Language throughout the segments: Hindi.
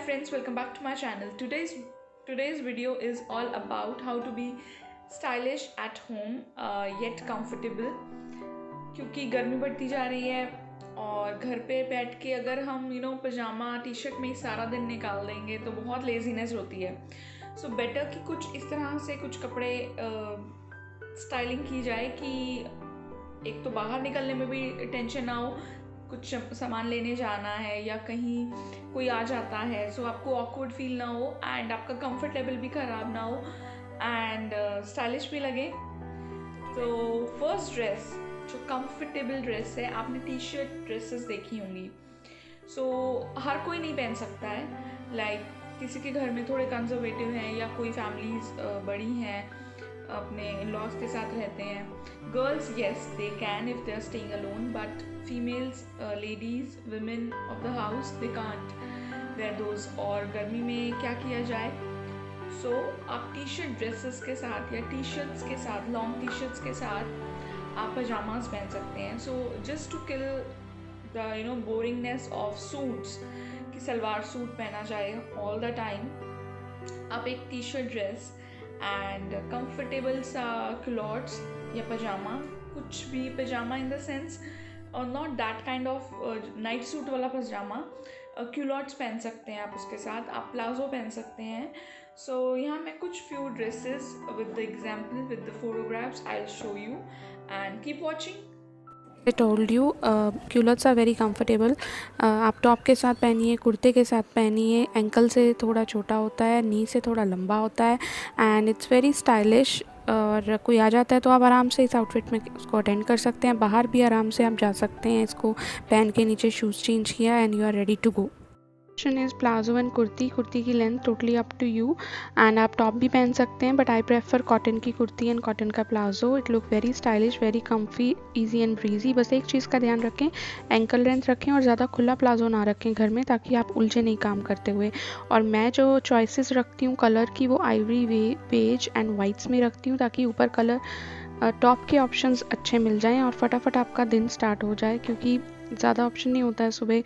friends, welcome back to my channel. Today's video is all about how to be stylish at home yet comfortable. क्योंकि गर्मी बढ़ती जा रही है और घर पे बैठ के अगर हम पजामा टी शर्ट में ही सारा दिन निकाल देंगे तो बहुत लेजीनेस होती है. सो बेटर कि कुछ इस तरह से कुछ कपड़े स्टाइलिंग की जाए कि एक तो बाहर निकलने में भी टेंशन ना हो, कुछ सामान लेने जाना है या कहीं कोई आ जाता है सो आपको ऑकवर्ड फील ना हो एंड आपका कंफर्ट लेवल भी ख़राब ना हो एंड स्टाइलिश भी लगे. तो फर्स्ट ड्रेस जो कंफर्टेबल ड्रेस है, आपने टी शर्ट ड्रेसेस देखी होंगी. सो हर कोई नहीं पहन सकता है. लाइक किसी के घर में थोड़े कंजर्वेटिव हैं या कोई फैमिलीज बड़ी हैं, अपने इन-लॉज के साथ रहते हैं. Girls yes they can if they are staying alone, but females, ladies, women of the house they can't wear those. और गर्मी में क्या किया जाए? सो आप टी शर्ट ड्रेसेस के साथ या टी शर्ट्स के साथ, लॉन्ग टी शर्ट्स के साथ आप पजामाज पहन सकते हैं. So just to kill the boringness of suits कि सलवार सूट पहना जाए ऑल द टाइम, आप एक T shirt dress and comfortable सा क्लॉथ्स या पजामा, कुछ भी पजामा इन द सेंस और not that kind of night suit वाला पजामा, क्यूलॉट्स पहन सकते हैं आप. उसके साथ आप प्लाजो पहन सकते हैं. सो यहाँ मैं कुछ few dresses with the example with the photographs I will show you and keep watching. I told you culottes are very comfortable. आप टॉप के साथ पहनिए, कुर्ते के साथ पहनिए. एंकल से थोड़ा छोटा होता है, नी से थोड़ा लंबा होता है एंड इट्स वेरी स्टाइलिश. और कोई आ जाता है तो आप आराम से इस आउटफिट में उसको अटेंड कर सकते हैं. बाहर भी आराम से आप जा सकते हैं. इसको पहन के नीचे शूज़ चेंज किया and you are ready to go. Option is palazzo and kurti की length totally up to you. And आप टॉप भी पहन सकते हैं, बट आई प्रेफर कॉटन की कुर्ती एंड कॉटन का palazzo. It look very stylish, very comfy, easy and breezy. बस एक चीज़ का ध्यान रखें, एंकल लेंथ रखें और ज़्यादा खुला प्लाजो ना रखें घर में, ताकि आप उलझे नहीं काम करते हुए. और मैं जो चॉइसेस रखती हूँ कलर की, वो आइवरी, बेज एंड वाइट्स में रखती हूँ, ताकि ऊपर कलर टॉप के ऑप्शंस अच्छे मिल जाएं और फटाफट आपका दिन स्टार्ट हो जाए. क्योंकि ज़्यादा ऑप्शन नहीं होता है, सुबह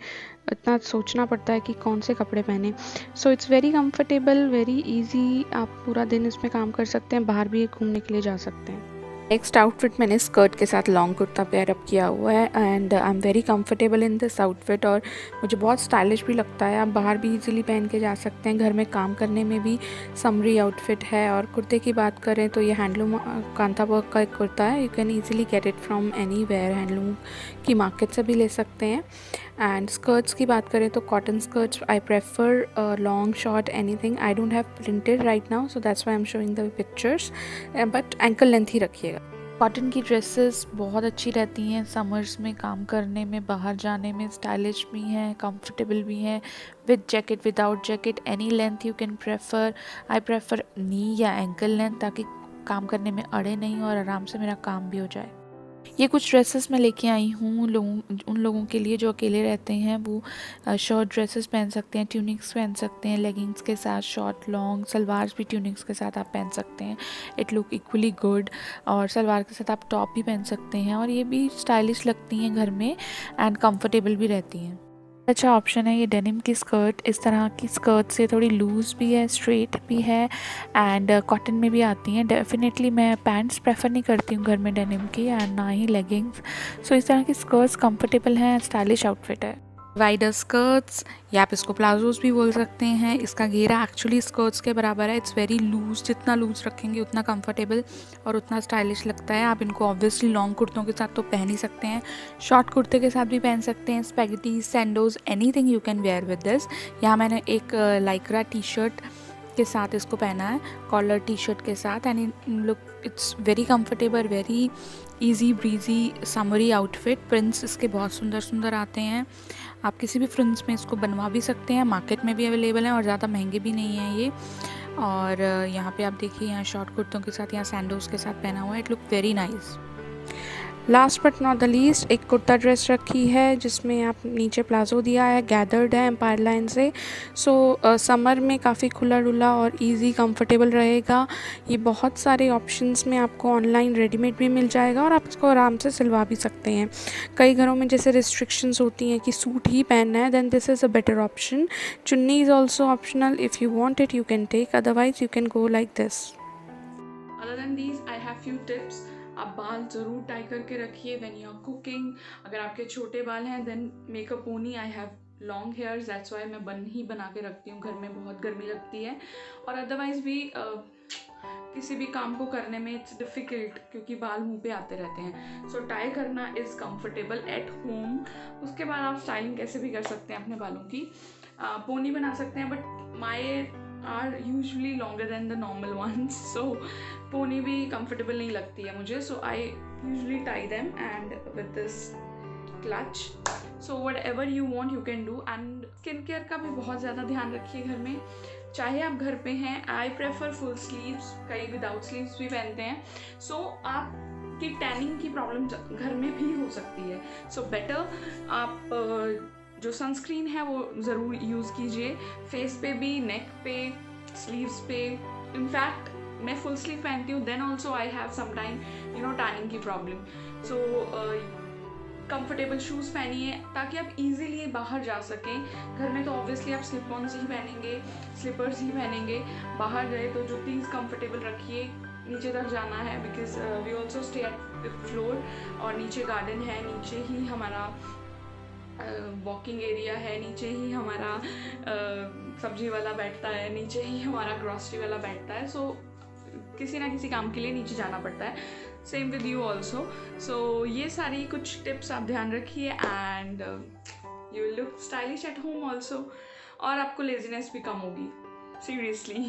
इतना सोचना पड़ता है कि कौन से कपड़े पहने. So it's very comfortable, very easy. आप पूरा दिन इसमें काम कर सकते हैं, बाहर भी घूमने के लिए जा सकते हैं. नेक्स्ट आउटफिट मैंने स्कर्ट के साथ लॉन्ग कुर्ता पेयर अप किया हुआ है and I am very comfortable in this outfit. और मुझे बहुत स्टाइलिश भी लगता है. आप बाहर भी इजीली पहन के जा सकते हैं. घर में काम करने में भी समरी आउटफिट है. और कुर्ते की बात करें तो ये हैंडलूम कांथा वर्क का एक कुर्ता है. You can easily get it from anywhere. Handloom की मार्केट से भी ले सकते हैं. एंड स्कर्ट्स की बात करें तो cotton skirts I prefer, long short anything. I don't have printed right now, so that's why I am showing the pictures, but ankle length ही रखिएगा. कॉटन की ड्रेसेस बहुत अच्छी रहती हैं समर्स में काम करने में, बाहर जाने में. स्टाइलिश भी हैं, कंफर्टेबल भी हैं, with jacket, without jacket, any length you can prefer. I prefer knee या एंकल लेंथ, ताकि काम करने में अड़े नहीं और आराम से मेरा काम भी हो जाए. ये कुछ ड्रेसेस मैं लेके आई हूँ उन लोगों के लिए जो अकेले रहते हैं. वो शॉर्ट ड्रेसेस पहन सकते हैं, ट्यूनिक्स पहन सकते हैं लेगिंग्स के साथ, शॉर्ट लॉन्ग सलवार भी ट्यूनिक्स के साथ आप पहन सकते हैं. It look equally good. और सलवार के साथ आप टॉप भी पहन सकते हैं और ये भी स्टाइलिश लगती हैं घर में एंड कम्फर्टेबल भी रहती हैं. अच्छा ऑप्शन है ये डेनिम की स्कर्ट. इस तरह की स्कर्ट से थोड़ी लूज़ भी है, स्ट्रेट भी है एंड कॉटन में भी आती हैं. डेफिनेटली मैं पैंट्स प्रेफर नहीं करती हूँ घर में डेनिम की एंड ना ही लेगिंग्स. सो इस तरह की स्कर्ट्स कंफर्टेबल हैं, स्टाइलिश आउटफिट है. वाइडर स्कर्ट्स या आप इसको प्लाजोज भी बोल सकते हैं. इसका घेरा एक्चुअली स्कर्ट्स के बराबर है. It's very loose. जितना लूज रखेंगे उतना कंफर्टेबल और उतना स्टाइलिश लगता है. आप इनको ऑब्वियसली लॉन्ग कुर्तों के साथ तो पहन ही सकते हैं, शॉर्ट कुर्ते के साथ भी पहन सकते हैं. Spaghetti, sandos, anything you can wear with this. यहाँ मैंने एक लाइक्रा टी शर्ट के साथ इसको पहना है, कॉलर टी शर्ट के साथ. And look it's very comfortable, very easy breezy summary outfit. Prints इसके बहुत सुंदर सुंदर आते हैं. आप किसी भी प्रिंट्स में इसको बनवा भी सकते हैं, मार्केट में भी अवेलेबल हैं और ज़्यादा महंगे भी नहीं हैं ये. और यहाँ पे आप देखिए, यहाँ शॉर्ट कुर्तों के साथ, यहाँ सैंडोज के साथ पहना हुआ है. It look very nice. Last but not the least एक कुर्ता ड्रेस रखी है जिसमें आप नीचे प्लाजो दिया है, गैदर्ड है एम्पायर लाइन से। सो समर में काफ़ी खुला डुला और इजी कंफर्टेबल रहेगा। ये बहुत सारे ऑप्शंस में आपको ऑनलाइन रेडीमेड भी मिल जाएगा और आप इसको आराम से सिलवा भी सकते हैं। कई घरों में जैसे रिस्ट्रिक्शंस होती हैं कि सूट ही पहनना है, then this is a better option. चुन्नी is also optional, if you want it you can take, otherwise you can go like this. Other than these, I have few tips. आप बाल ज़रूर टाई करके रखिए व्हेन यू आर कुकिंग। अगर आपके छोटे बाल हैं then make a pony. I have long hairs, that's why मैं बन ही बना के रखती हूँ, घर में बहुत गर्मी लगती है। और अदरवाइज़ भी किसी भी काम को करने में इट्स डिफ़िकल्ट क्योंकि बाल मुंह पे आते रहते हैं। सो टाई करना इज़ कंफर्टेबल एट होम। उसके बाद आप स्टाइलिंग कैसे भी कर सकते हैं अपने बालों की। पोनी बना सकते हैं but my are usually longer than the normal ones, so pony भी कंफर्टेबल नहीं लगती है मुझे। So I usually tie them and with this clutch. So whatever you want you can do. And skin care का भी बहुत ज़्यादा ध्यान रखिए घर में, चाहे आप घर पे हैं। आई प्रेफर फुल स्लीव्स, कई विदाउट स्लीव्स भी पहनते हैं। सो आपकी टैनिंग की प्रॉब्लम घर में भी हो सकती है। सो बेटर आप जो सनस्क्रीन है वो ज़रूर यूज़ कीजिए, फेस पे भी, नेक पे, स्लीव्स पे। इनफैक्ट मैं फुल स्लीव पहनती हूँ, then also I have some time tanning की प्रॉब्लम। सो कंफर्टेबल शूज़ पहनिए ताकि आप इजीली बाहर जा सकें। घर में तो ऑब्वियसली आप स्लिप ऑन्स ही पहनेंगे, स्लीपर्स ही पहनेंगे। बाहर गए तो जुत्तीज़ कंफर्टेबल रखिए। नीचे तक जाना है because we also stay at floor और नीचे गार्डन है, नीचे ही हमारा वॉकिंग एरिया है, नीचे ही हमारा सब्जी वाला बैठता है, नीचे ही हमारा ग्रॉसरी वाला बैठता है। सो किसी ना किसी काम के लिए नीचे जाना पड़ता है। Same with you also. So ये सारी कुछ टिप्स आप ध्यान रखिए and you will look stylish at home also, और आपको लेजीनेस भी कम होगी, seriously.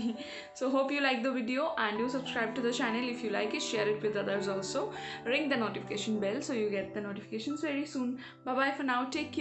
So hope you like the video and do subscribe to the channel. If you like it, share it with others also. Ring the notification bell so you get the notifications very soon. Bye bye for now, take care.